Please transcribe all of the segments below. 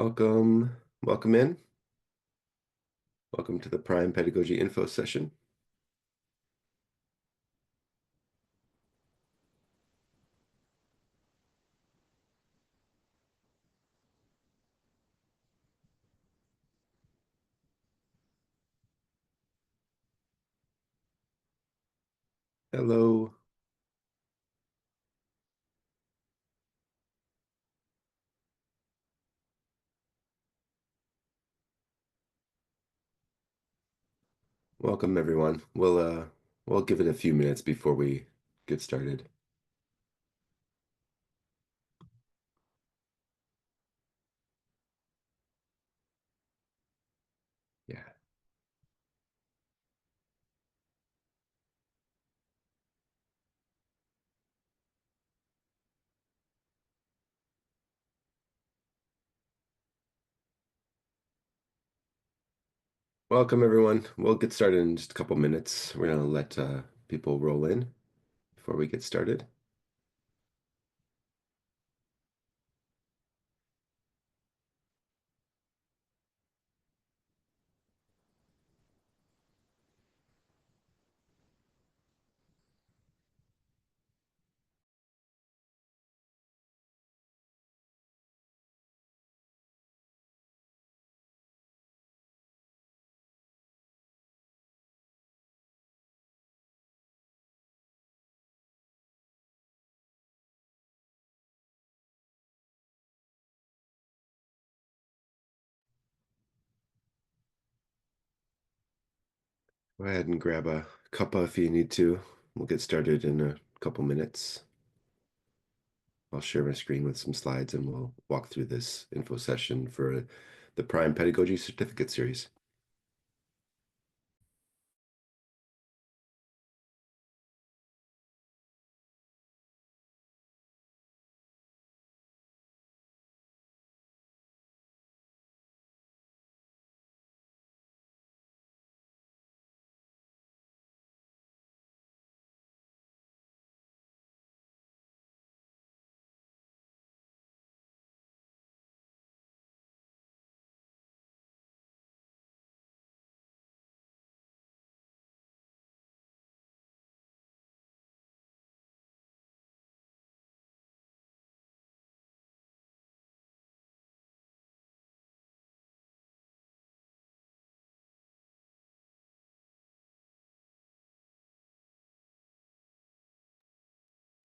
Welcome in. Welcome to the Prime Pedagogy Info session. Hello. Welcome everyone. We'll give it a few minutes before we get started. Yeah. Welcome everyone. We'll get started in just a couple minutes. We're gonna let people roll in before we get started. Go ahead and grab a cuppa if you need to. We'll get started in a couple minutes. I'll share my screen with some slides and we'll walk through this info session for the Prime Pedagogy Certificate Series.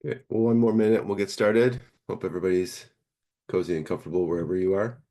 Okay, one more minute, we'll get started. Hope everybody's cozy and comfortable wherever you are.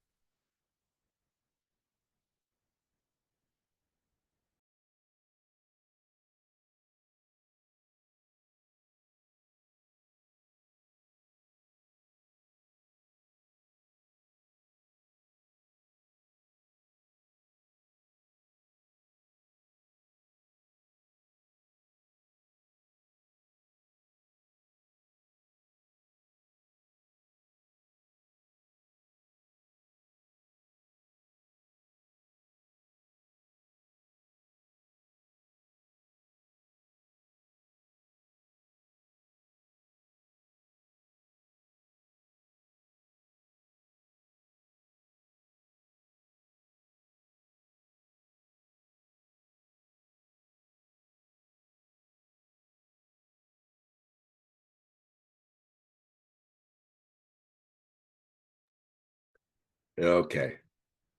Okay.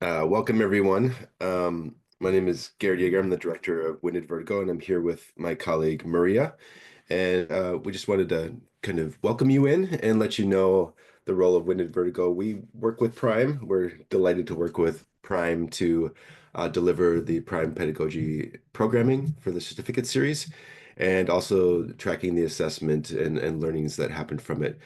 Welcome everyone. My name is Garrett Yeager. I'm the director of Winded Vertigo, and I'm here with my colleague Maria. And we just wanted to kind of welcome you in and let you know the role of Winded Vertigo. We work with Prime. We're delighted to work with Prime to deliver the Prime Pedagogy programming for the certificate series and also tracking the assessment and learnings that happened from it.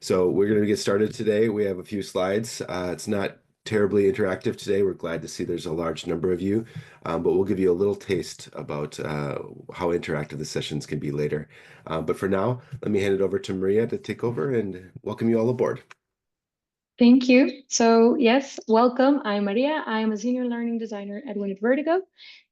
So we're going to get started today. We have a few slides. It's not terribly interactive today. We're glad to see there's a large number of you, but we'll give you a little taste about how interactive the sessions can be later. But for now, let me hand it over to Maria to take over and welcome you all aboard. Thank you. So yes, welcome. I'm Maria. I'm a senior learning designer at Winded Vertigo.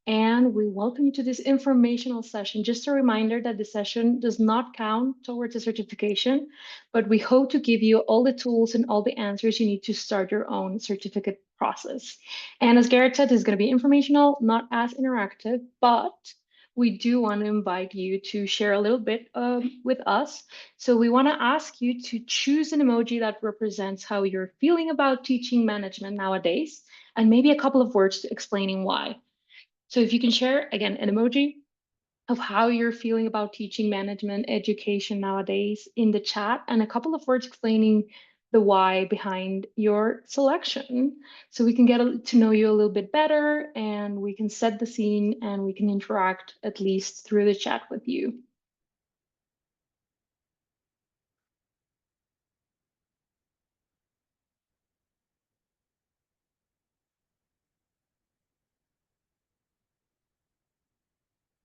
and we welcome you to this informational session. Just a reminder that the session does not count towards a certification, but we hope to give you all the tools and all the answers you need to start your own certificate process. And as Garrett said, it's going to be informational, not as interactive, but we do want to invite you to share a little bit with us. So we want to ask you to choose an emoji that represents how you're feeling about teaching management nowadays, and maybe a couple of words explaining why. So if you can share again an emoji of how you're feeling about teaching management education nowadays in the chat, and a couple of words explaining the why behind your selection, so we can get to know you a little bit better and we can set the scene and we can interact at least through the chat with you.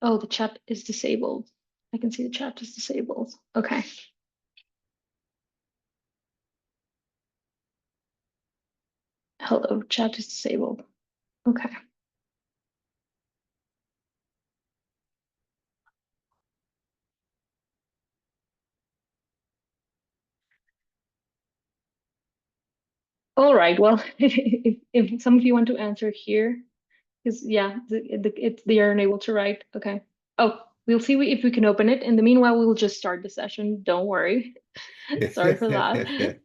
Oh, the chat is disabled. I can see the chat is disabled. Okay. Hello, chat is disabled. Okay. All right. Well, if some of you want to answer here, because yeah, they are unable to write. Okay. Oh, we'll see if we can open it. In the meanwhile, we'll just start the session. Don't worry. Sorry for that.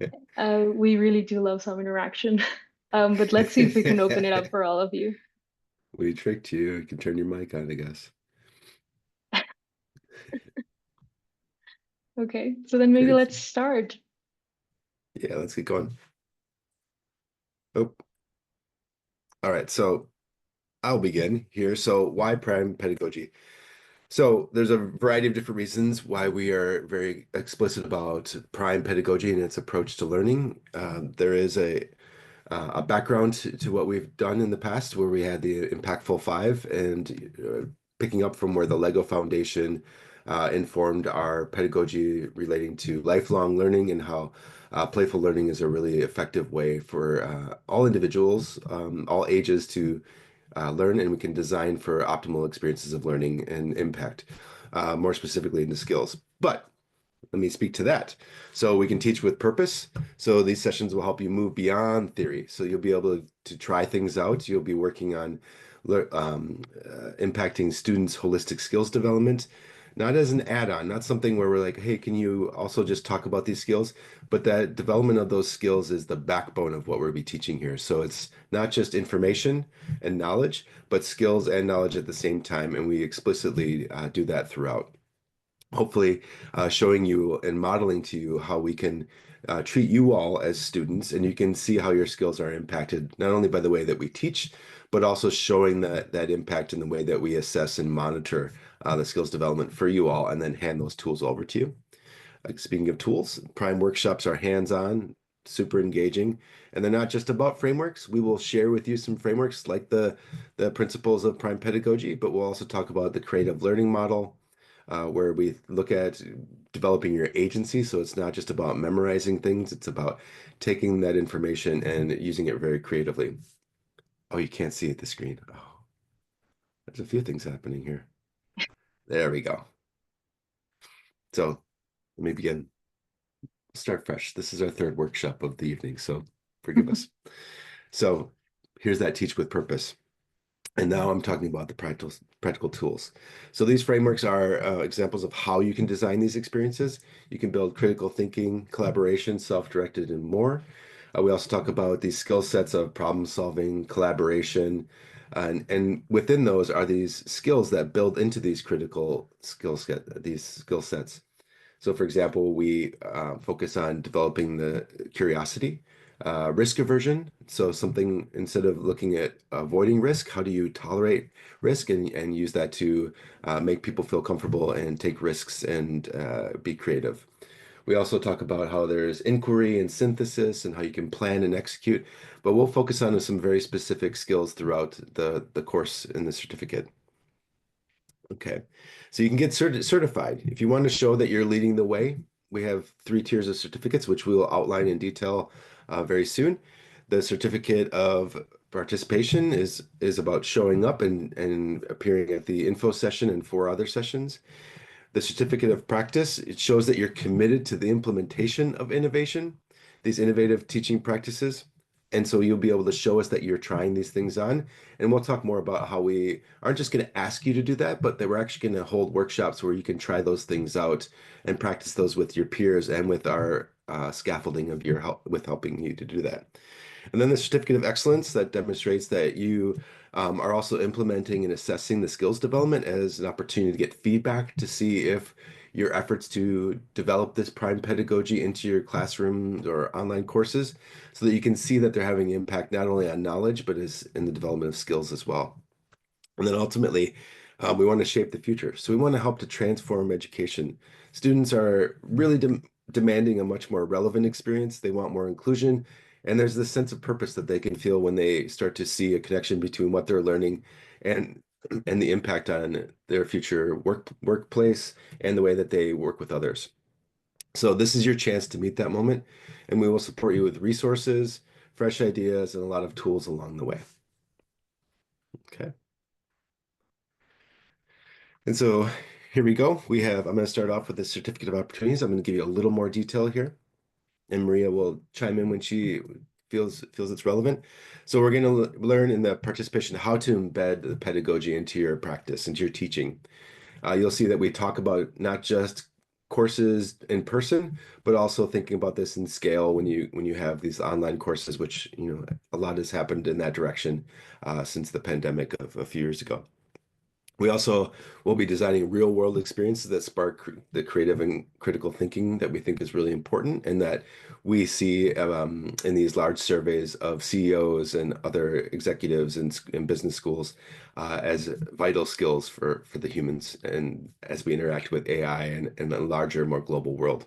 We really do love some interaction. But let's see if we can open it up for all of you. We tricked you. You can turn your mic on, I guess. Okay. So then maybe Great. let's start. Yeah, let's get going. Oh, all right. So I'll begin here. So why prime pedagogy? So there's a variety of different reasons why we are very explicit about prime pedagogy and its approach to learning. There is a background to what we've done in the past, where we had the Impactful Five, and picking up from where the Lego Foundation informed our pedagogy relating to lifelong learning and how playful learning is a really effective way for all individuals, all ages to learn, and we can design for optimal experiences of learning and impact, more specifically into skills. But let me speak to that. So we can teach with purpose. So these sessions will help you move beyond theory. So you'll be able to try things out. You'll be working on impacting students' holistic skills development, not as an add-on, not something where we're like, hey, can you also just talk about these skills? But that development of those skills is the backbone of what we'll be teaching here. So it's not just information and knowledge, but skills and knowledge at the same time. And we explicitly do that throughout, hopefully showing you and modeling to you how we can treat you all as students, and you can see how your skills are impacted not only by the way that we teach, but also showing that impact in the way that we assess and monitor the skills development for you all, and then hand those tools over to you. Speaking of tools, Prime workshops are hands-on, super engaging, and they're not just about frameworks. We will share with you some frameworks like the principles of Prime pedagogy, but we'll also talk about the creative learning model, where we look at developing your agency. So it's not just about memorizing things, it's about taking that information and using it very creatively. Oh, you can't see it the screen. Oh, there's a few things happening here. There we go. So let me begin. Start fresh. This is our third workshop of the evening, so forgive us. So here's that teach with purpose. And now I'm talking about the practical tools. So these frameworks are examples of how you can design these experiences. You can build critical thinking, collaboration, self-directed, and more. We also talk about these skill sets of problem solving, collaboration, and within those are these skills that build into these critical these skill sets. So, for example, we focus on developing the curiosity, risk aversion. So, something instead of looking at avoiding risk, how do you tolerate risk and use that to make people feel comfortable and take risks and be creative. We also talk about how there's inquiry and synthesis and how you can plan and execute, but we'll focus on some very specific skills throughout the course in the certificate. Okay, so you can get certified. If you want to show that you're leading the way, we have 3 tiers of certificates, which we will outline in detail very soon. The certificate of participation is about showing up and appearing at the info session and four other sessions. The certificate of practice, it shows that you're committed to the implementation of innovation, these innovative teaching practices. And so you'll be able to show us that you're trying these things on. And we'll talk more about how we aren't just going to ask you to do that, but that we're actually going to hold workshops where you can try those things out and practice those with your peers and with our scaffolding of your help with helping you to do that. And then the certificate of excellence that demonstrates that you are also implementing and assessing the skills development as an opportunity to get feedback to see if your efforts to develop this prime pedagogy into your classrooms or online courses so that you can see that they're having impact not only on knowledge, but is in the development of skills as well. And then ultimately, we want to shape the future. So we want to help to transform education. Students are really demanding a much more relevant experience. They want more inclusion. And there's this sense of purpose that they can feel when they start to see a connection between what they're learning and and the impact on their future workplace and the way that they work with others. So this is your chance to meet that moment, and we will support you with resources, fresh ideas, and a lot of tools along the way. Okay. And so here we go. I'm going to start off with the certificate of opportunities. I'm going to give you a little more detail here, and Maria will chime in when she feels it's relevant. So we're going to learn in the participation how to embed the pedagogy into your practice, into your teaching. You'll see that we talk about not just courses in person, but also thinking about this in scale when you have these online courses, which a lot has happened in that direction since the pandemic of a few years ago. We also will be designing real world experiences that spark the creative and critical thinking that we think is really important and that we see in these large surveys of CEOs and other executives in business schools as vital skills for the humans and as we interact with AI and in a larger, more global world.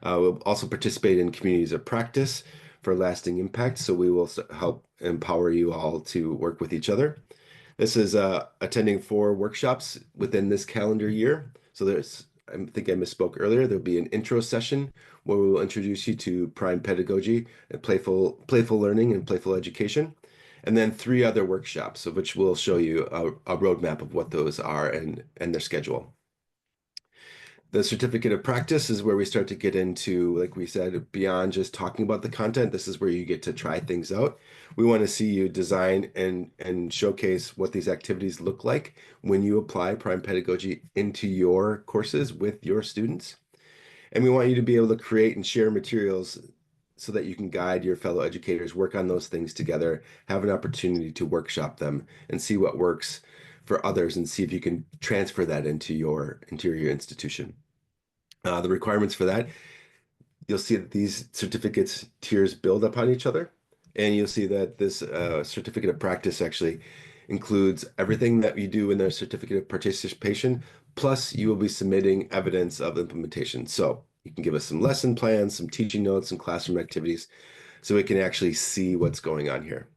We'll also participate in communities of practice for lasting impact. So we will help empower you all to work with each other. This is attending 4 workshops within this calendar year. So I think I misspoke earlier. There'll be an intro session where we will introduce you to prime pedagogy and playful learning and playful education. And then 3 other workshops, of which we'll show you a roadmap of what those are and their schedule. The certificate of practice is where we start to get into, like we said, beyond just talking about the content. This is where you get to try things out. We want to see you design and showcase what these activities look like when you apply prime pedagogy into your courses with your students. And we want you to be able to create and share materials so that you can guide your fellow educators, work on those things together, have an opportunity to workshop them and see what works for others and see if you can transfer that into your institution. The requirements for that, you'll see that these certificates tiers build upon each other. And you'll see that this certificate of practice actually includes everything that you do in the certificate of participation, plus you will be submitting evidence of implementation. So you can give us some lesson plans, some teaching notes, and classroom activities so we can actually see what's going on here.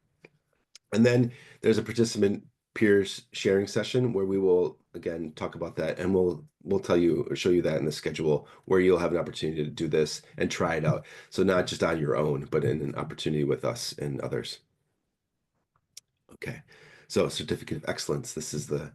And then there's a participant peers sharing session where we will again talk about that and we'll tell you or show you that in the schedule where you'll have an opportunity to do this and try it out. So not just on your own, but in an opportunity with us and others. Okay. So certificate of excellence, this is the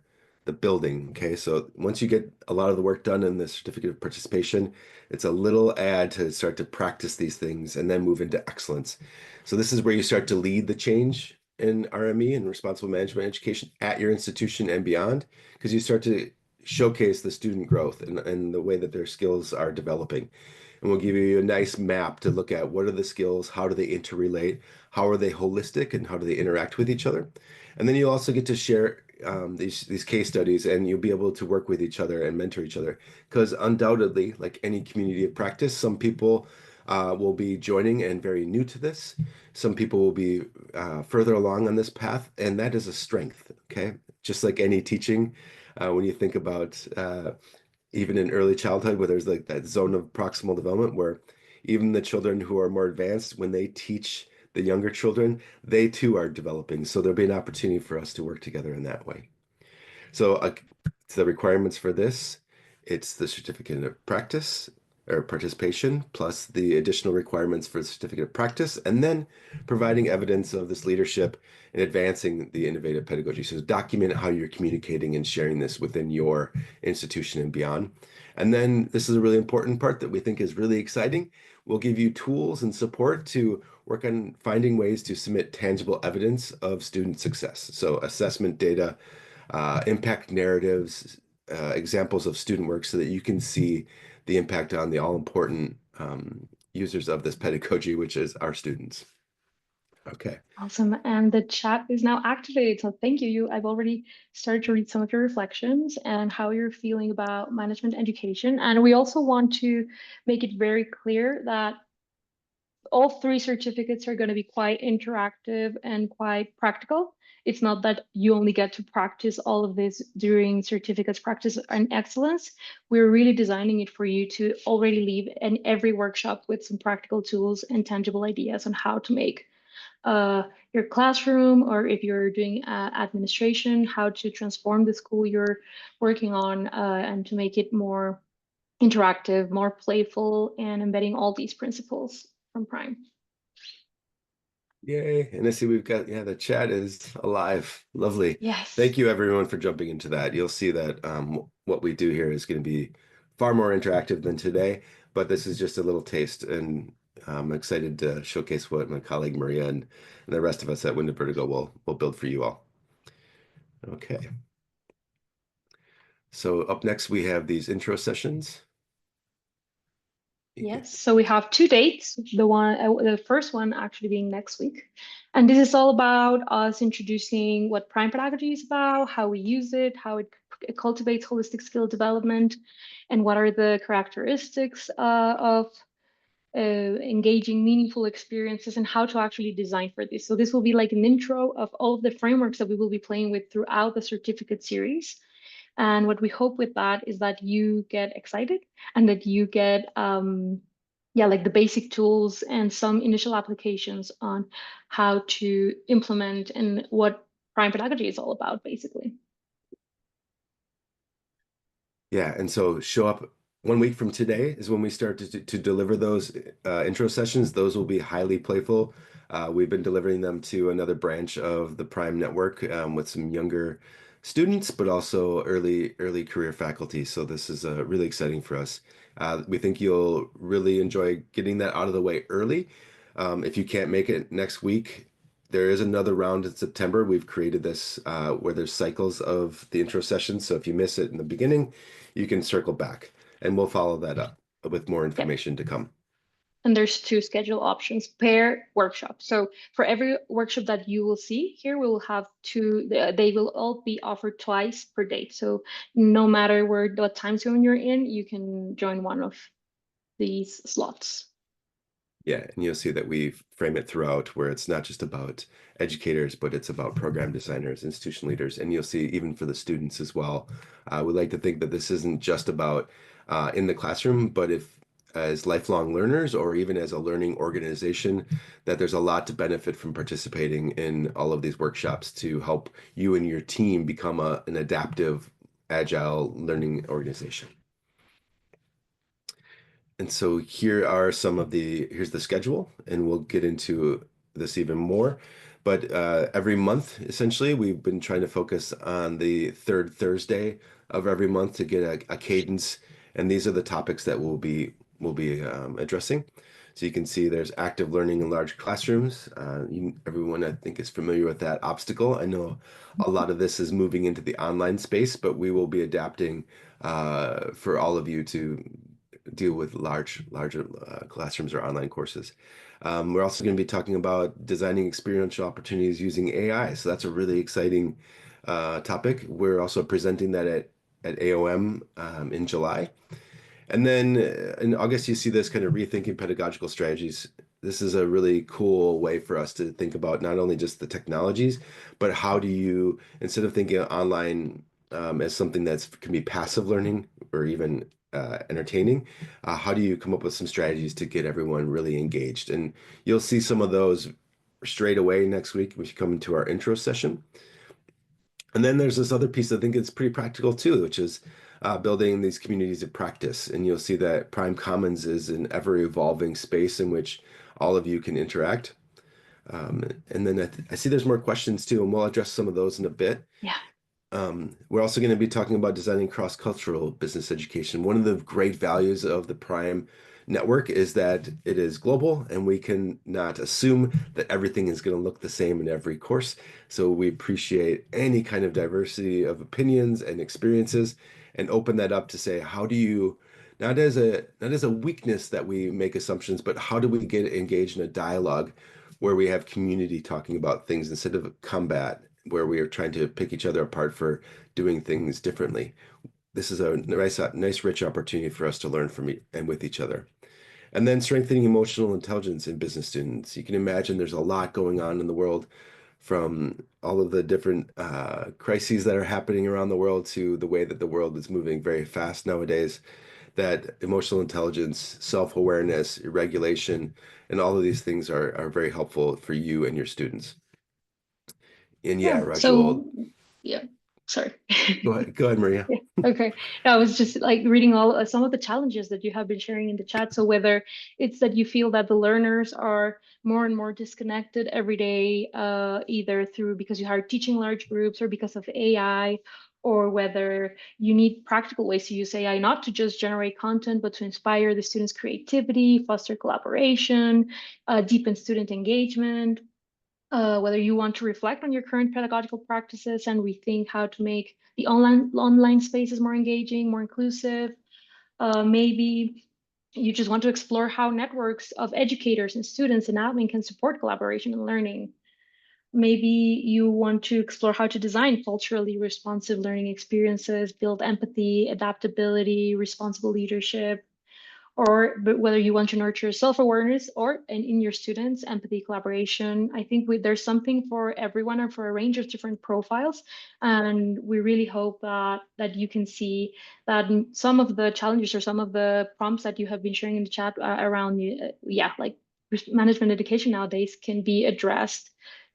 building. Okay. So once you get a lot of the work done in the certificate of participation, it's a little add to start to practice these things and then move into excellence. So this is where you start to lead the change in RME and responsible management education at your institution and beyond, because you start to showcase the student growth and the way that their skills are developing. And we'll give you a nice map to look at what are the skills, how do they interrelate, how are they holistic, and how do they interact with each other. And then you'll also get to share these case studies, and you'll be able to work with each other and mentor each other. Because undoubtedly, like any community of practice, some people will be joining and very new to this. Some people will be further along on this path, and that is a strength. Okay, just like any teaching, when you think about even in early childhood, where there's like that zone of proximal development, where even the children who are more advanced, when they teach the younger children, they too are developing. So there'll be an opportunity for us to work together in that way. So it's the requirements for this. It's the certificate of practice. or participation, plus the additional requirements for the certificate of practice, and then providing evidence of this leadership and advancing the innovative pedagogy. So document how you're communicating and sharing this within your institution and beyond. And then this is a really important part that we think is really exciting. We'll give you tools and support to work on finding ways to submit tangible evidence of student success. So assessment data, impact narratives, examples of student work so that you can see the impact on the all-important users of this pedagogy, which is our students. Okay. Awesome. And the chat is now activated. So thank you. I've already started to read some of your reflections and how you're feeling about management education. And we also want to make it very clear that all three certificates are going to be quite interactive and quite practical. It's not that you only get to practice all of this during certificates practice and excellence. We're really designing it for you to already leave in every workshop with some practical tools and tangible ideas on how to make your classroom, or if you're doing administration, how to transform the school you're working on and to make it more interactive, more playful, and embedding all these principles from Prime. Yay. And I see we've got, yeah, the chat is alive. Lovely. Yes. Thank you everyone for jumping into that. You'll see that what we do here is going to be far more interactive than today, but this is just a little taste, and I'm excited to showcase what my colleague Maria and the rest of us at Wind Vertigo will build for you all. Okay. So up next we have these intro sessions. You can, Yes, so we have two dates. The first one actually being next week, and this is all about us introducing what prime pedagogy is about, how we use it, how it cultivates holistic skill development, and what are the characteristics of engaging meaningful experiences and how to actually design for this. So this will be like an intro of all of the frameworks that we will be playing with throughout the certificate series. And what we hope with that is that you get excited and that you get, yeah, like the basic tools and some initial applications on how to implement and what prime pedagogy is all about, basically. yeah, and so show up 1 week from today is when we start to deliver those intro sessions. Those will be highly playful. We've been delivering them to another branch of the Prime Network with some younger students, but also early career faculty. So this is really exciting for us. We think you'll really enjoy getting that out of the way early. If you can't make it next week, there is another round in September. We've created this where there's cycles of the intro sessions. So if you miss it in the beginning, you can circle back and we'll follow that up with more Yep. information to come. And there's two schedule options per workshop. So for every workshop that you will see here, we will have two, they will all be offered twice per date. So no matter what time zone you're in, you can join one of these slots. Yeah, and you'll see that we frame it throughout where it's not just about educators, but it's about program designers, institution leaders, and you'll see even for the students as well. We like to think that this isn't just about in the classroom, but if as lifelong learners or even as a learning organization, that there's a lot to benefit from participating in all of these workshops to help you and your team become an adaptive, agile learning organization. And so here are some of here's the schedule, and we'll get into this even more. But every month, essentially, we've been trying to focus on the third Thursday of every month to get a cadence. And these are the topics that we'll be addressing. So you can see there's active learning in large classrooms. Everyone, I think, is familiar with that obstacle. I know a lot of this is moving into the online space, but we will be adapting for all of you to deal with larger classrooms or online courses. We're also going to be talking about designing experiential opportunities using AI. So that's a really exciting topic. We're also presenting that at AOM in July. And then in August, you see this kind of rethinking pedagogical strategies. This is a really cool way for us to think about not only just the technologies, but how do you, instead of thinking of online as something that can be passive learning or even entertaining, how do you come up with some strategies to get everyone really engaged? And you'll see some of those straight away next week when you come into our intro session. And then there's this other piece I think it's pretty practical too, which is building these communities of practice. And you'll see that Prime Commons is an ever evolving space in which all of you can interact. And then I see there's more questions too, and we'll address some of those in a bit. Yeah. We're also going to be talking about designing cross-cultural business education. One of the great values of the Prime network is that it is global, and we can not assume that everything is going to look the same in every course. So we appreciate any kind of diversity of opinions and experiences, and open that up to say, how do you, not as a weakness that we make assumptions, but how do we get engaged in a dialogue where we have community talking about things instead of combat, where we are trying to pick each other apart for doing things differently. This is a nice, rich opportunity for us to learn from and with each other. And then strengthening emotional intelligence in business students. You can imagine there's a lot going on in the world, from all of the different crises that are happening around the world to the way that the world is moving very fast nowadays, that emotional intelligence, self-awareness, regulation, and all of these things are very helpful for you and your students. And yeah, Yeah. Rajul, So, yeah, sorry. go ahead, Maria. Yeah. Okay. I was just like reading all some of the challenges that you have been sharing in the chat. So whether it's that you feel that the learners are more and more disconnected every day, either through because you are teaching large groups or because of AI, or whether you need practical ways to use AI, not to just generate content, but to inspire the students' creativity, foster collaboration, deepen student engagement, whether you want to reflect on your current pedagogical practices and rethink how to make the online spaces more engaging, more inclusive. Maybe you just want to explore how networks of educators and students and admin can support collaboration and learning. Maybe you want to explore how to design culturally responsive learning experiences, build empathy, adaptability, responsible leadership, or but whether you want to nurture self-awareness or and in your students empathy collaboration. I think there's something for everyone and for a range of different profiles, and we really hope that you can see that some of the challenges or some of the prompts that you have been sharing in the chat around yeah, like management education nowadays can be addressed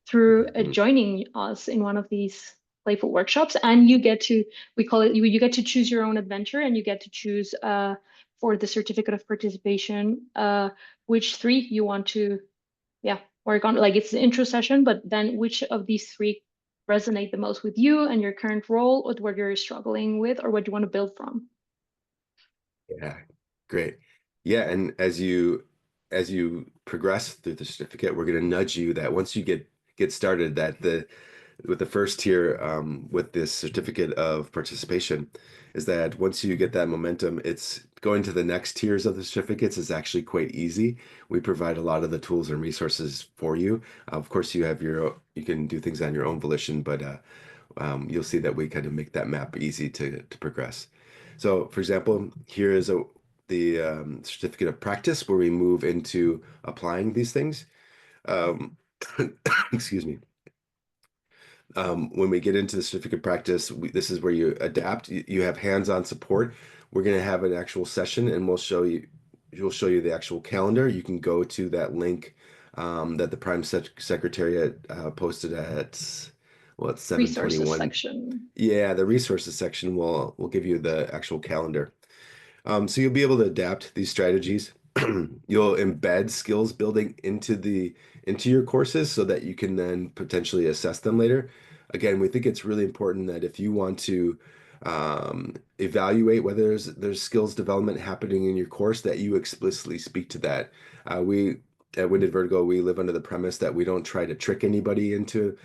through Mhm. joining us in one of these playful workshops. And you get to, we call it, you get to choose your own adventure, and you get to choose for the certificate of participation, which three you want to, yeah, work on. Like it's the intro session, but then which of these three resonate the most with you and your current role, or what you're struggling with, or what you want to build from. Yeah, great. Yeah, and as you progress through the certificate, we're going to nudge you that once you get started, that the with the first tier with this certificate of participation, is that once you get that momentum, it's going to the next tiers of the certificates is actually quite easy. We provide a lot of the tools and resources for you. Of course, you can do things on your own volition, but you'll see that we kind of make that map easy to progress. So, for example, here is the certificate of practice where we move into applying these things. Um, excuse me. When we get into the certificate practice, this is where you adapt. You have hands-on support. We're going to have an actual session, and we'll show you the actual calendar. You can go to that link that the Prime Secretariat posted at, well, it's Resources 7:21. section. Yeah, the resources section will give you the actual calendar. So you'll be able to adapt these strategies. You'll embed skills building into your courses so that you can then potentially assess them later. Again, we think it's really important that if you want to evaluate whether there's skills development happening in your course, that you explicitly speak to that. We at Winded Vertigo, we live under the premise that we don't try to trick anybody into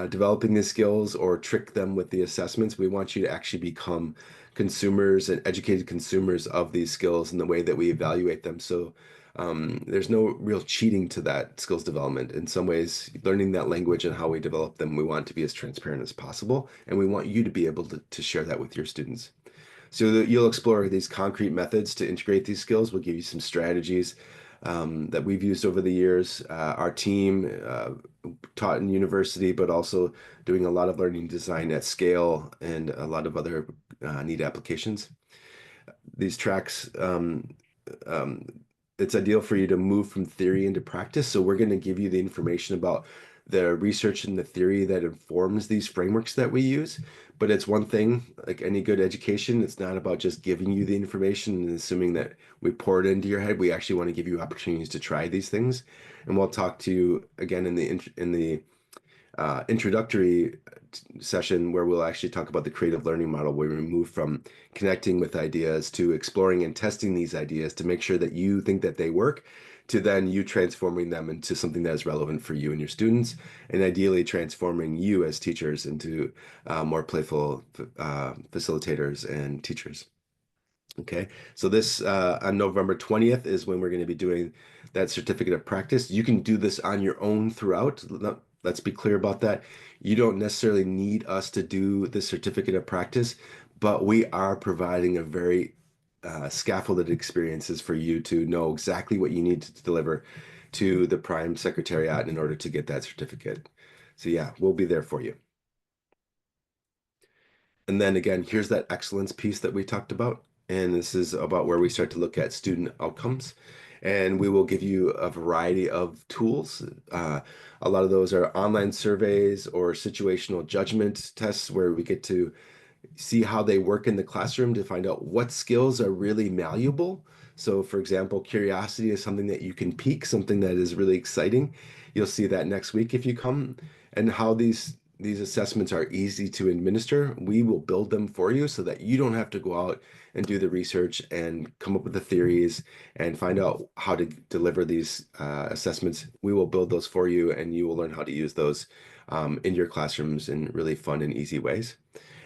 developing these skills or trick them with the assessments. We want you to actually become consumers and educated consumers of these skills and the way that we evaluate them. So there's no real cheating to that skills development. In some ways, learning that language and how we develop them, we want to be as transparent as possible. And we want you to be able to share that with your students. So that you'll explore these concrete methods to integrate these skills. We'll give you some strategies that we've used over the years. Our team taught in university, but also doing a lot of learning design at scale and a lot of other neat applications. These tracks, um, it's ideal for you to move from theory into practice. So we're going to give you the information about the research and the theory that informs these frameworks that we use. But it's one thing, like any good education, it's not about just giving you the information and assuming that we pour it into your head. We actually want to give you opportunities to try these things. And we'll talk to you again in the introductory session where we'll actually talk about the creative learning model, where we move from connecting with ideas to exploring and testing these ideas to make sure that you think that they work, to then you transforming them into something that is relevant for you and your students, and ideally transforming you as teachers into more playful facilitators and teachers. Okay, so this on November 20th is when we're going to be doing that certificate of practice. You can do this on your own throughout. Let's be clear about that. You don't necessarily need us to do the certificate of practice, but we are providing a very scaffolded experiences for you to know exactly what you need to deliver to the Prime Secretariat in order to get that certificate. So yeah, we'll be there for you. And then again, here's that excellence piece that we talked about. And this is about where we start to look at student outcomes. And we will give you a variety of tools. A lot of those are online surveys or situational judgment tests where we get to see how they work in the classroom to find out what skills are really malleable. So, for example, curiosity is something that you can pique, something that is really exciting. You'll see that next week if you come, and how these assessments are easy to administer. We will build them for you so that you don't have to go out and do the research and come up with the theories and find out how to deliver these assessments. We will build those for you, and you will learn how to use those in your classrooms in really fun and easy ways.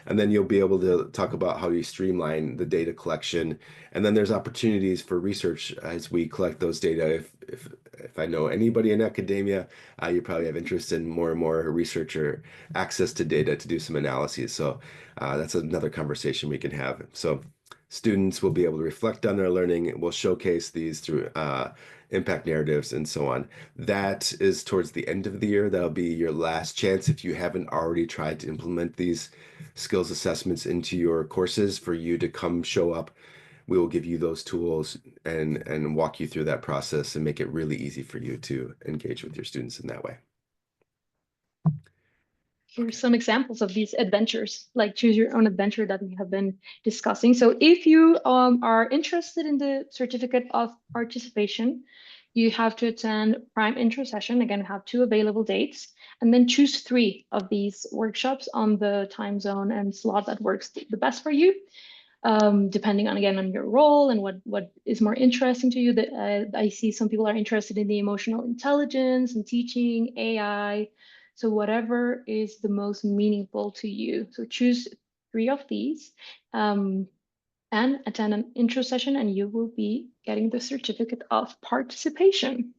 And then you'll be able to talk about how you streamline the data collection. And then there's opportunities for research as we collect those data. If I know anybody in academia, you probably have interest in more and more research or access to data to do some analyses. So that's another conversation we can have. So students will be able to reflect on their learning. We'll showcase these through impact narratives and so on. That is towards the end of the year. That'll be your last chance if you haven't already tried to implement these skills assessments into your courses for you to come show up. We will give you those tools and walk you through that process and make it really easy for you to engage with your students in that way. Here's some examples of these adventures, like choose your own adventure that we have been discussing. So if you are interested in the certificate of participation, you have to attend Prime Intro session. Again, we have 2 available dates, and then choose 3 of these workshops on the time zone and slot that works the best for you, depending on, again, on your role and what is more interesting to you. That I see some people are interested in the emotional intelligence and teaching, AI. So whatever is the most meaningful to you. So choose 3 of these, and attend an intro session, and you will be getting the certificate of participation.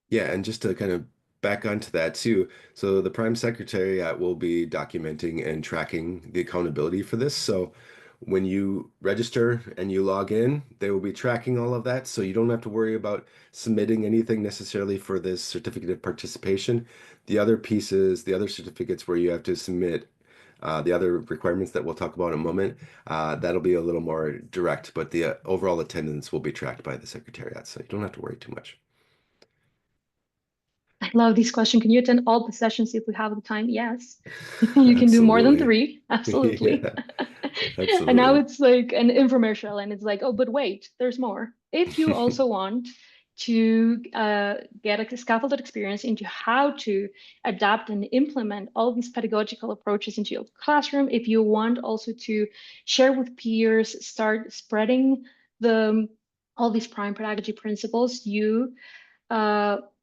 Yeah, and just to kind of back onto that too. So the Prime Secretariat will be documenting and tracking the accountability for this. So when you register and you log in, they will be tracking all of that. So you don't have to worry about submitting anything necessarily for this certificate of participation. The other pieces, the other certificates where you have to submit the other requirements that we'll talk about in a moment, that'll be a little more direct, but the overall attendance will be tracked by the Secretariat. So you don't have to worry too much. I love this question. Can you attend all the sessions if we have the time? Yes. You can do more than Absolutely. 3. Absolutely. Yeah, And now absolutely. it's like an infomercial, and it's like, oh, but wait, there's more. If you also want to get a scaffolded experience into how to adapt and implement all these pedagogical approaches into your classroom, if you want also to share with peers, start spreading the all these prime pedagogy principles, you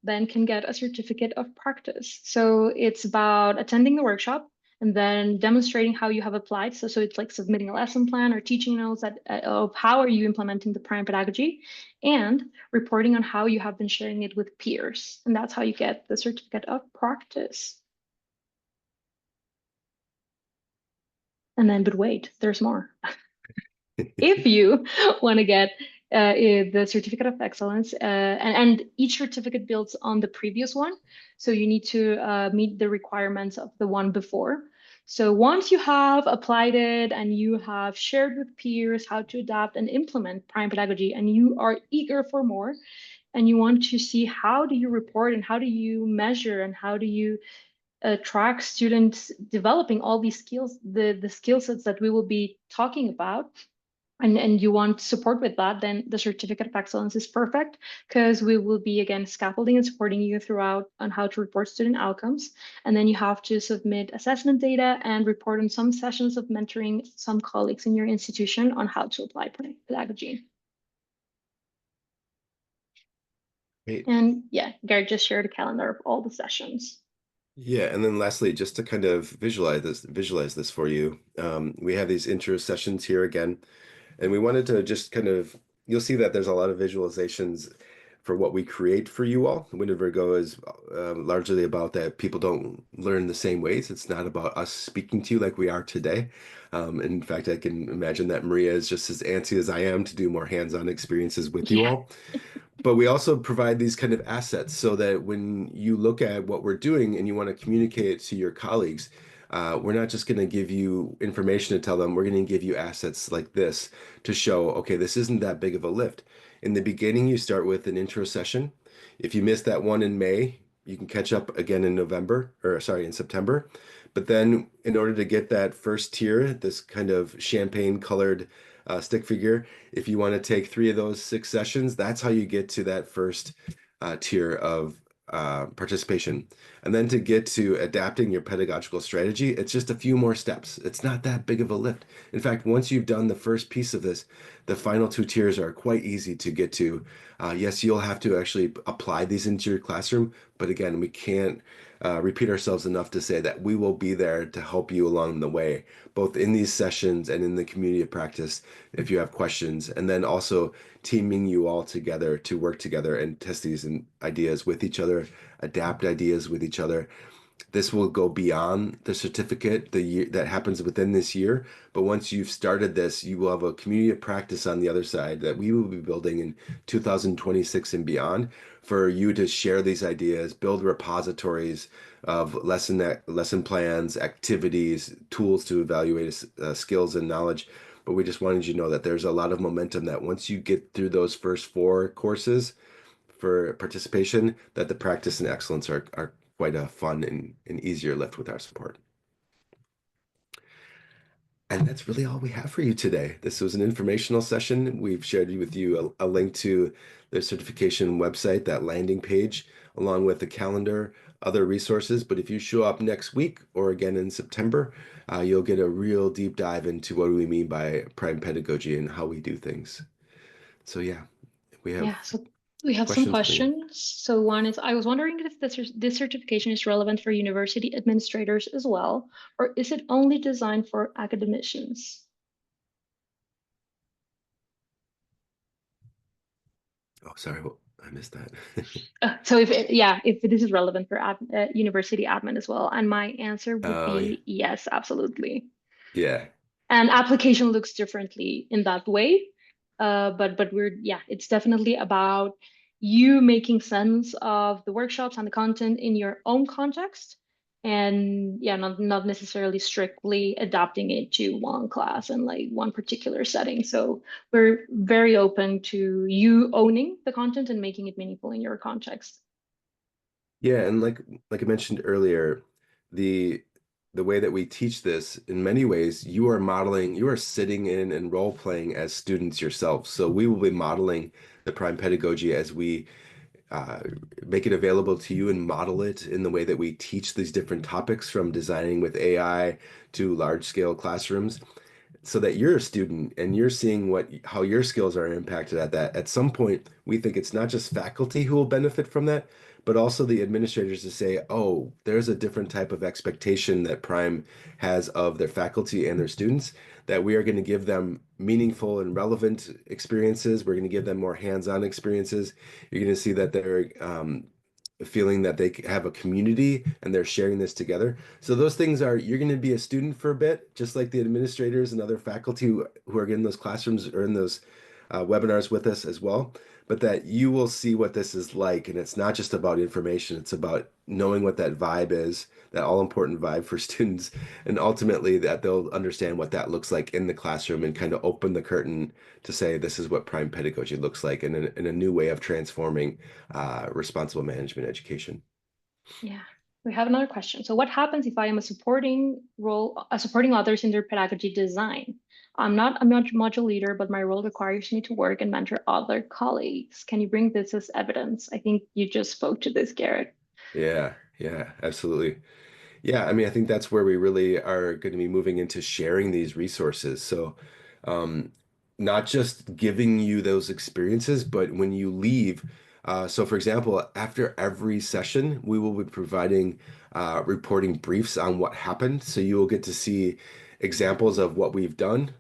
then can get a certificate of practice. So it's about attending the workshop and then demonstrating how you have applied. So it's like submitting a lesson plan or teaching notes of how are you implementing the prime pedagogy, and reporting on how you have been sharing it with peers. And that's how you get the certificate of practice. And then, but wait, there's more. If you want to get the certificate of excellence, and each certificate builds on the previous one, so you need to meet the requirements of the one before. So once you have applied it and you have shared with peers how to adapt and implement prime pedagogy, and you are eager for more, and you want to see how do you report and how do you measure and how do you track students developing all these skills, the skill sets that we will be talking about, and you want support with that, then the certificate of excellence is perfect because we will be again scaffolding and supporting you throughout on how to report student outcomes. And then you have to submit assessment data and report on some sessions of mentoring some colleagues in your institution on how to apply pedagogy. Great. And yeah, Gary just shared a calendar of all the sessions. Yeah, and then lastly, just to kind of visualize this for you, we have these intro sessions here again, and we wanted to just kind of, you'll see that there's a lot of visualizations for what we create for you all. Whenever Go is largely about that people don't learn the same ways. It's not about us speaking to you like we are today. In fact, I can imagine that Maria is just as antsy as I am to do more hands-on experiences with you Yeah. all. But we also provide these kind of assets so that when you look at what we're doing and you want to communicate it to your colleagues, we're not just going to give you information to tell them, we're going to give you assets like this to show, okay, this isn't that big of a lift. In the beginning, you start with an intro session. If you missed that one in May, you can catch up again in November, or sorry, in September. But then in order to get that first tier, this kind of champagne colored stick figure, if you want to take 3 of those 6 sessions, that's how you get to that first tier of participation. And then to get to adapting your pedagogical strategy, it's just a few more steps. It's not that big of a lift. In fact, once you've done the first piece of this, the final 2 tiers are quite easy to get to. Yes, you'll have to actually apply these into your classroom, but again, we can't repeat ourselves enough to say that we will be there to help you along the way, both in these sessions and in the community of practice if you have questions, and then also teaming you all together to work together and test these ideas with each other, adapt ideas with each other. This will go beyond the certificate the year that happens within this year, but once you've started this, you will have a community of practice on the other side that we will be building in 2026 and beyond for you to share these ideas, build repositories of lesson plans, activities, tools to evaluate skills and knowledge. But we just wanted you to know that there's a lot of momentum that once you get through those first 4 courses for participation, that the practice and excellence are quite a fun and easier lift with our support. And that's really all we have for you today. This was an informational session. We've shared with you a link to the certification website, that landing page, along with the calendar, other resources. But if you show up next week or again in September, you'll get a real deep dive into what do we mean by prime pedagogy and how we do things. So yeah, we have Yeah, so we have some questions, Maria. questions. So one is, I was wondering if this certification is relevant for university administrators as well, or is it only designed for academicians? Oh, sorry, I missed that. So if this is relevant for university admin as well, and my answer would Oh, yeah. be yes, absolutely. Yeah. And application looks differently in that way. But it's definitely about you making sense of the workshops and the content in your own context, and yeah, not necessarily strictly adapting it to one class and like one particular setting. So we're very open to you owning the content and making it meaningful in your context. Yeah, and like I mentioned earlier, the the way that we teach this, in many ways, you are modeling, you are sitting in and role playing as students yourself. So we will be modeling the prime pedagogy as we uh, make it available to you and model it in the way that we teach these different topics, from designing with AI to large scale classrooms, so that you're a student and you're seeing what how your skills are impacted at that. At some point, we think it's not just faculty who will benefit from that, but also the administrators to say, oh, there's a different type of expectation that Prime has of their faculty and their students, that we are going to give them meaningful and relevant experiences. We're going to give them more hands-on experiences. You're going to see that they're feeling that they have a community and they're sharing this together. So those things are, you're going to be a student for a bit, just like the administrators and other faculty who are in those classrooms or in those webinars with us as well. but that you will see what this is like. And it's not just about information, it's about knowing what that vibe is, that all important vibe for students, and ultimately that they'll understand what that looks like in the classroom and kind of open the curtain to say, this is what prime pedagogy looks like in a new way of transforming responsible management education. Yeah. We have another question. So what happens if I am a supporting role, supporting others in their pedagogy design? I'm not a module leader, but my role requires me to work and mentor other colleagues. Can you bring this as evidence? I think you just spoke to this, Garrett. Yeah, yeah, absolutely. Yeah, I mean, I think that's where we really are going to be moving into sharing these resources. So, um, not just giving you those experiences, but when you leave, so for example, after every session, we will be providing reporting briefs on what happened. So you will get to see examples of what we've done,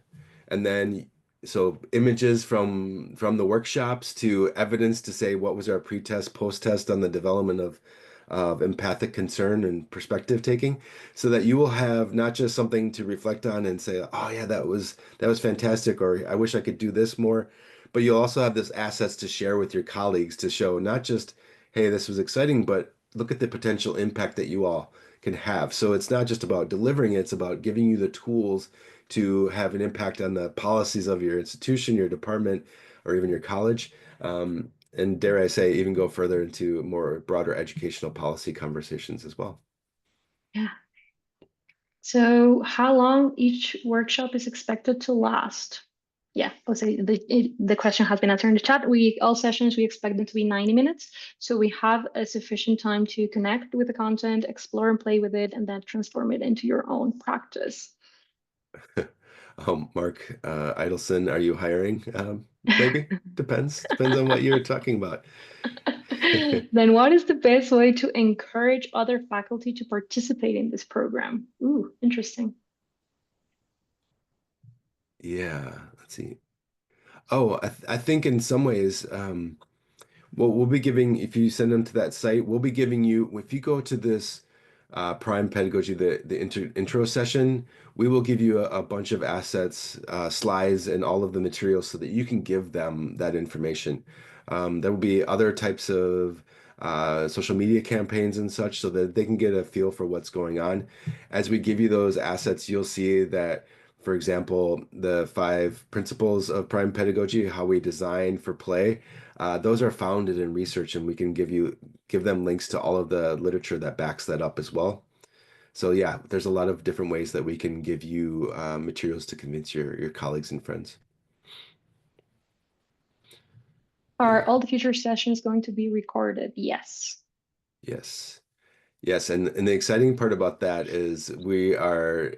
and then so images from the workshops to evidence to say what was our pre-test, post-test on the development of empathic concern and perspective taking, so that you will have not just something to reflect on and say, oh yeah, that was fantastic, or I wish I could do this more, but you'll also have this assets to share with your colleagues to show not just, hey, this was exciting, but look at the potential impact that you all can have. So it's not just about delivering it, it's about giving you the tools to have an impact on the policies of your institution, your department, or even your college. And dare I say, even go further into more broader educational policy conversations as well. Yeah. So how long each workshop is expected to last? Yeah, I'll say the question has been answered in the chat. All sessions we expect them to be 90 minutes. So we have a sufficient time to connect with the content, explore and play with it, and then transform it into your own practice. Mark Idelson, are you hiring? Maybe. Depends on what you're talking about. Then what is the best way to encourage other faculty to participate in this program? Ooh, interesting. Yeah, let's see. Oh, I think in some ways, well, we'll be giving, if you send them to that site, we'll be giving you, if you go to this Prime Pedagogy, the intro session, we will give you a bunch of assets, slides, and all of the materials so that you can give them that information. There will be other types of social media campaigns and such so that they can get a feel for what's going on. As we give you those assets, you'll see that, for example, the 5 principles of Prime Pedagogy, how we design for play, those are founded in research, and we can give them links to all of the literature that backs that up as well. So yeah, there's a lot of different ways that we can give you materials to convince your colleagues and friends. Are Yeah. all the future sessions going to be recorded? Yes. Yes. Yes, and the exciting part about that is we are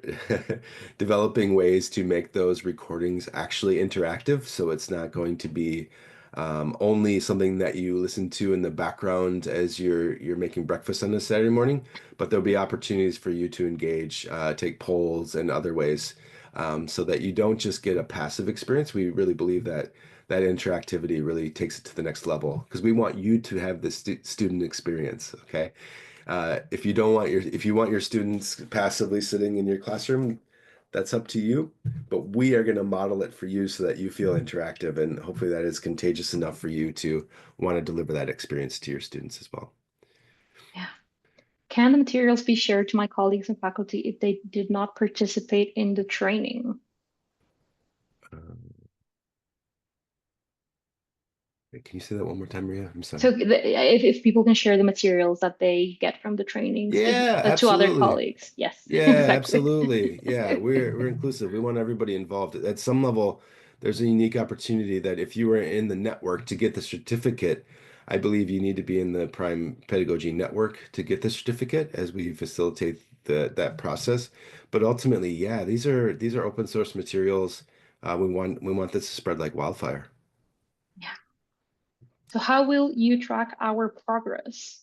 developing ways to make those recordings actually interactive. So it's not going to be only something that you listen to in the background as you're making breakfast on a Saturday morning, but there'll be opportunities for you to engage, take polls and other ways, so that you don't just get a passive experience. We really believe that that interactivity really takes it to the next level because we want you to have the student experience. Okay. If you want your students passively sitting in your classroom, that's up to you. But we are going to model it for you so that you feel interactive, and hopefully that is contagious enough for you to want to deliver that experience to your students as well. Yeah. Can the materials be shared to my colleagues and faculty if they did not participate in the training? Um, can you say that one more time, Maria? I'm So sorry. if people can share the materials that they get from the trainings Yeah, to other absolutely. colleagues. Yes, Yeah, exactly. absolutely. Yeah, we're inclusive. We want everybody involved. At some level, there's a unique opportunity that if you are in the network to get the certificate, I believe you need to be in the Prime Pedagogy network to get the certificate as we facilitate that process. But ultimately, yeah, these are open source materials. We want this to spread like wildfire. Yeah. So how will you track our progress?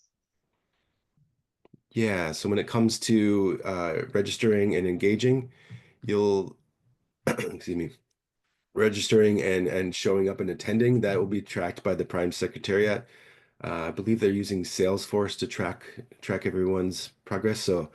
Yeah, so when it comes to registering and engaging, you'll excuse me, registering and showing up and attending, that will be tracked by the Prime Secretariat. I believe they're using Salesforce to track everyone's progress. So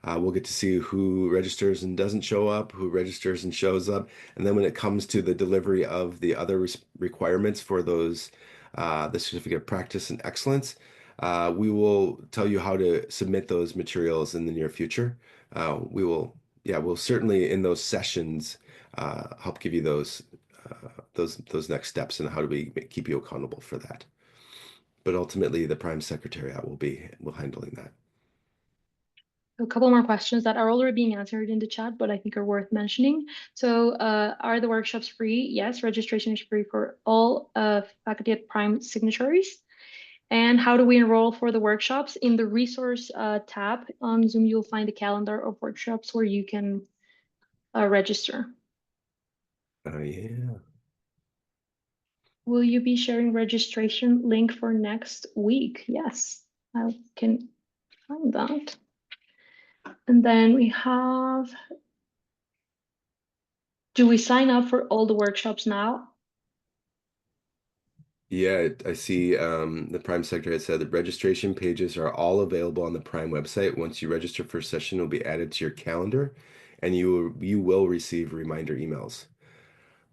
we'll get to see who registers and doesn't show up, who registers and shows up. And then when it comes to the delivery of the other requirements for those the certificate of practice and excellence. We will tell you how to submit those materials in the near future. We will, yeah, we'll certainly in those sessions help give you those next steps and how do we keep you accountable for that. But ultimately, the Prime Secretariat will handling that. A couple more questions that are already being answered in the chat, but I think are worth mentioning. So, are the workshops free? Yes, registration is free for all faculty at Prime signatories. And how do we enroll for the workshops? In the resource tab on Zoom, you'll find a calendar of workshops where you can register. Oh yeah. Will you be sharing registration link for next week? Yes, I can find that. And then we have, do we sign up for all the workshops now? Yeah, I see the Prime Secretary had said the registration pages are all available on the Prime website. Once you register for a session, it will be added to your calendar and you will receive reminder emails.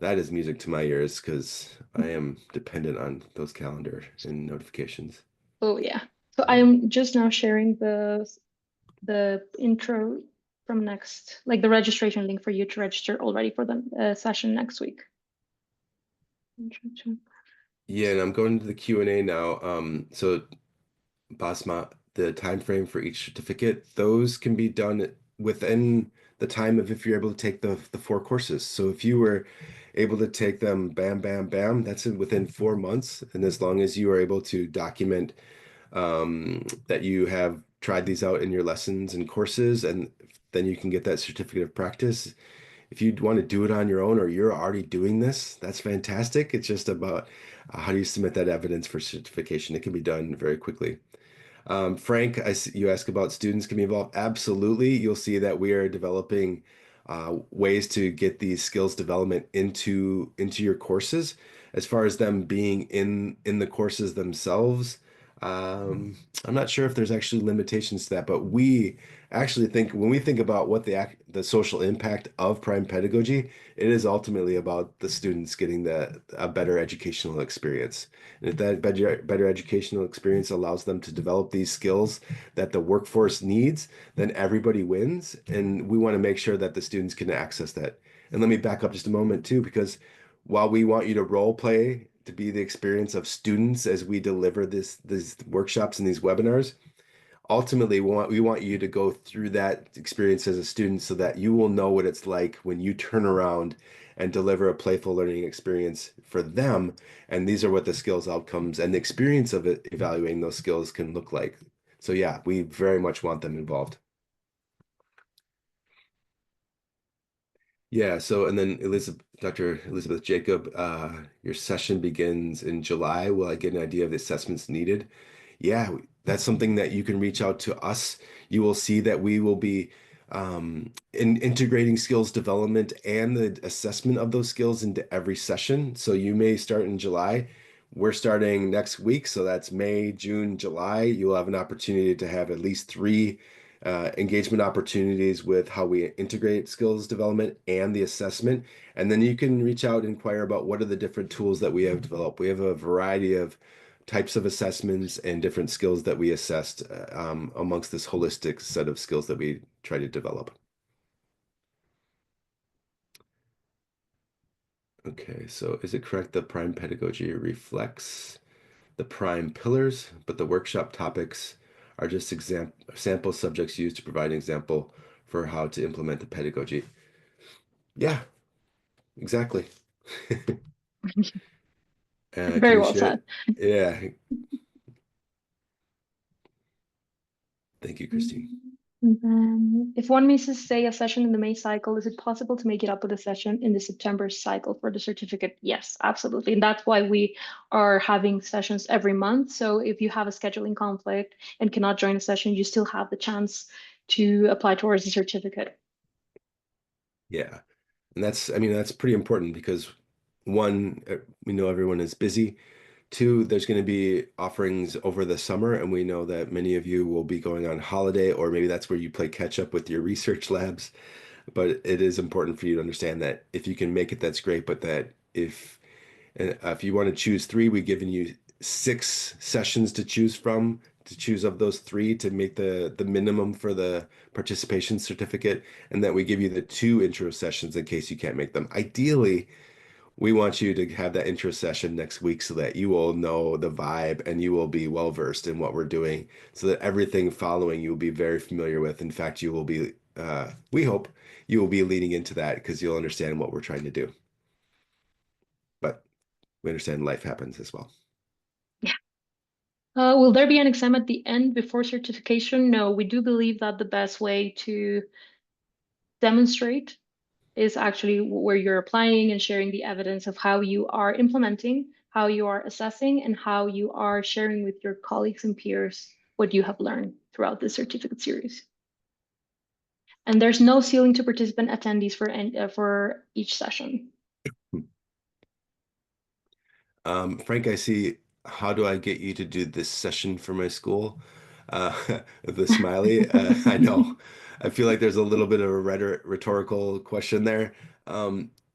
That is music to my ears because I am dependent on those calendar and notifications. Oh yeah. So Yeah. I'm just now sharing the intro from next, like the registration link for you to register already for the session next week. Yeah, and I'm going to the Q&A now. So Basma, the time frame for each certificate, those can be done within the time of if you're able to take the four courses. So if you were able to take them bam, bam, bam, that's within 4 months. And as long as you are able to document that you have tried these out in your lessons and courses, and then you can get that certificate of practice. If you want to do it on your own or you're already doing this, that's fantastic. It's just about how do you submit that evidence for certification. It can be done very quickly. Frank, you ask about students can be involved. Absolutely. You'll see that we are developing ways to get these skills development into your courses. As far as them being in the courses themselves, um, I'm not sure if there's actually limitations to that, but we actually think when we think about what the social impact of prime pedagogy, it is ultimately about the students getting a better educational experience. And if that better educational experience allows them to develop these skills that the workforce needs, then everybody wins. And we want to make sure that the students can access that. And let me back up just a moment too, because while we want you to role play to be the experience of students as we deliver these workshops and these webinars, ultimately we want you to go through that experience as a student so that you will know what it's like when you turn around and deliver a playful learning experience for them. And these are what the skills outcomes and the experience of it evaluating those skills can look like. So yeah, we very much want them involved. Yeah, so and then Dr. Elizabeth Jacob, your session begins in July. Will I get an idea of the assessments needed? Yeah, that's something that you can reach out to us. You will see that we will be integrating skills development and the assessment of those skills into every session. So you may start in July. We're starting next week, so that's May, June, July. You'll have an opportunity to have at least three engagement opportunities with how we integrate skills development and the assessment. And then you can reach out and inquire about what are the different tools that we have developed. We have a variety of types of assessments and different skills that we assessed amongst this holistic set of skills that we try to develop. Okay, so is it correct that prime pedagogy reflects the prime pillars, but the workshop topics are just sample subjects used to provide an example for how to implement the pedagogy? Yeah, exactly. Can Very you well share said. it? Yeah, thank you, Christine. And then, if one misses, say, a session in the May cycle, is it possible to make it up with a session in the September cycle for the certificate? Yes, absolutely. And that's why we are having sessions every month. So if you have a scheduling conflict and cannot join a session, you still have the chance to apply towards the certificate. Yeah. And I mean, that's pretty important because one, we know everyone is busy. Two, there's going to be offerings over the summer, and we know that many of you will be going on holiday, or maybe that's where you play catch up with your research labs. But it is important for you to understand that if you can make it, that's great. But that if you want to choose three, we've given you 6 sessions to choose from, to choose of those 3 to make the minimum for the participation certificate, and that we give you the 2 intro sessions in case you can't make them. Ideally, we want you to have that intro session next week so that you will know the vibe and you will be well versed in what we're doing, so that everything following you will be very familiar with. In fact, you will be, we hope you will be leaning into that because you'll understand what we're trying to do. But we understand life happens as well. Yeah. Will there be an exam at the end before certification? No, we do believe that the best way to demonstrate is actually where you're applying and sharing the evidence of how you are implementing, how you are assessing, and how you are sharing with your colleagues and peers what you have learned throughout the certificate series. And there's no ceiling to participant attendees for each session. Frank, I see. How do I get you to do this session for my school? The smiley. I know. I feel like there's a little bit of a rhetorical question there.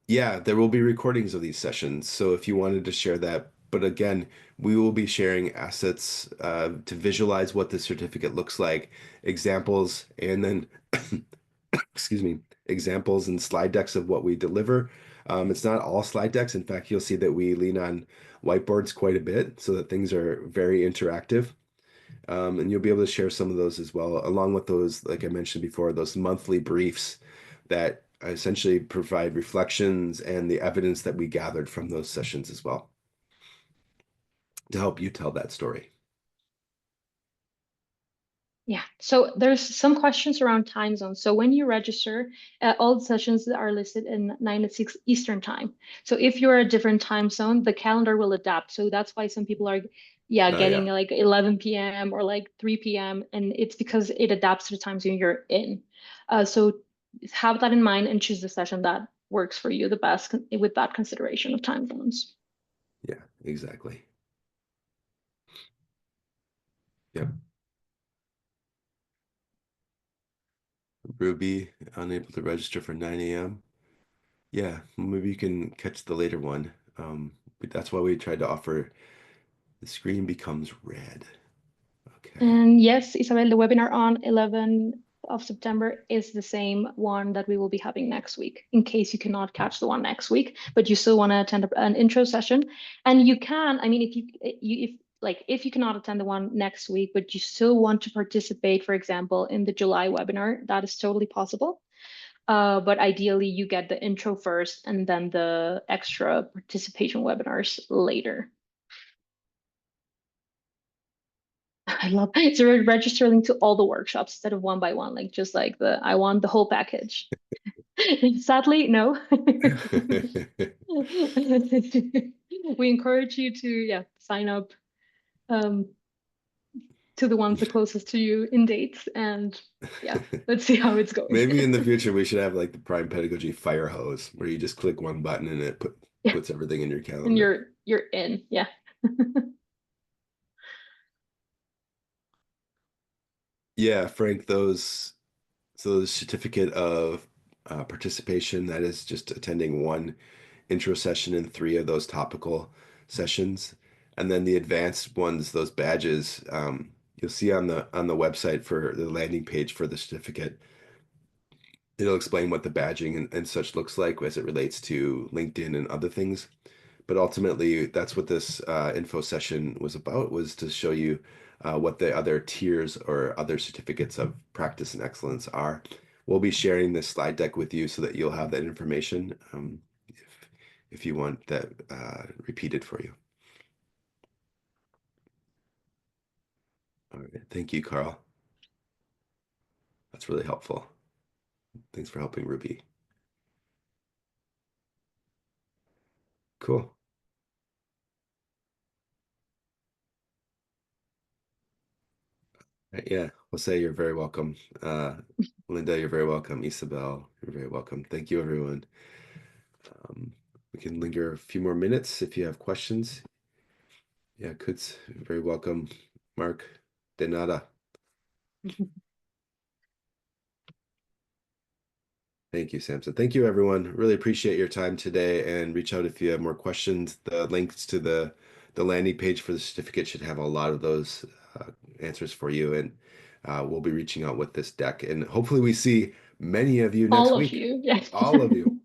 Yeah, there will be recordings of these sessions. So if you wanted to share that, but again, we will be sharing assets to visualize what the certificate looks like, examples, and then excuse me, examples and slide decks of what we deliver. It's not all slide decks. In fact, you'll see that we lean on whiteboards quite a bit so that things are very interactive. And you'll be able to share some of those as well, along with those, like I mentioned before, those monthly briefs that essentially provide reflections and the evidence that we gathered from those sessions as well to help you tell that story. Yeah, so there's some questions around time zones. So when you register, all the sessions are listed in 9 to 6 Eastern time. So if you're a different time zone, the calendar will adapt. So that's why some people are, yeah, getting Yeah, like 11 p.m. or like 3 p.m. And it's because it adapts to the time zone you're in. So have that in mind and choose the session that works for you the best with that consideration of time zones. yeah, exactly. Yep. Ruby, unable to register for 9 a.m. Yeah, maybe you can catch the later one. But that's why we tried to offer the screen becomes red. Okay. And yes, Isabel, the webinar on 11th of September is the same one that we will be having next week, in case you cannot catch the one next week, but you still want to attend an intro session. And you can, I mean, if you cannot attend the one next week, but you still want to participate, for example, in the July webinar, that is totally possible. But ideally, you get the intro first and then the extra participation webinars later. I love it's a registering to all the workshops instead of one by one, like just like I want the whole package. Sadly, no. We encourage you to sign up um to the ones the closest to you in dates and let's see how it's going. Maybe in the future we should have like the Prime Pedagogy fire hose where you just click one button and it Yeah, puts everything in your and calendar. you're in. Yeah. Yeah, Frank, those certificate of participation, that is just attending one intro session and 3 of those topical sessions. And then the advanced ones, those badges, you'll see on the website for the landing page for the certificate. It'll explain what the badging and such looks like as it relates to LinkedIn and other things. But ultimately, that's what this info session was about, was to show you what the other tiers or other certificates of practice and excellence are. We'll be sharing this slide deck with you so that you'll have that information if you want that repeated for you. All right. Thank you, Carl. That's really helpful. Thanks for helping Ruby. Cool. Yeah, Jose, you're very welcome. Linda, you're very welcome. Isabel, you're very welcome. Thank you, everyone. Um, we can linger a few more minutes if you have questions. Yeah, Kutz, very welcome. Mark, de nada. Thank you, Samson. Thank you, everyone. Really appreciate your time today and reach out if you have more questions. The links to the the landing page for the certificate should have a lot of those answers for you. And we'll be reaching out with this deck. And hopefully we see many of you All next of week. you. Yes. All of you.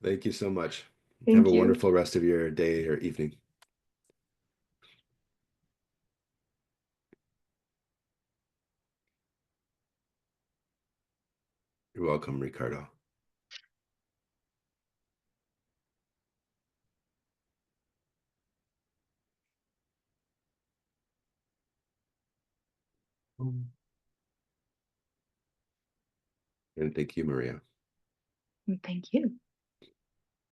Thank you so much. Have Thank a you. wonderful rest of your day or evening. You're welcome, Ricardo. And thank you, Maria. Thank you.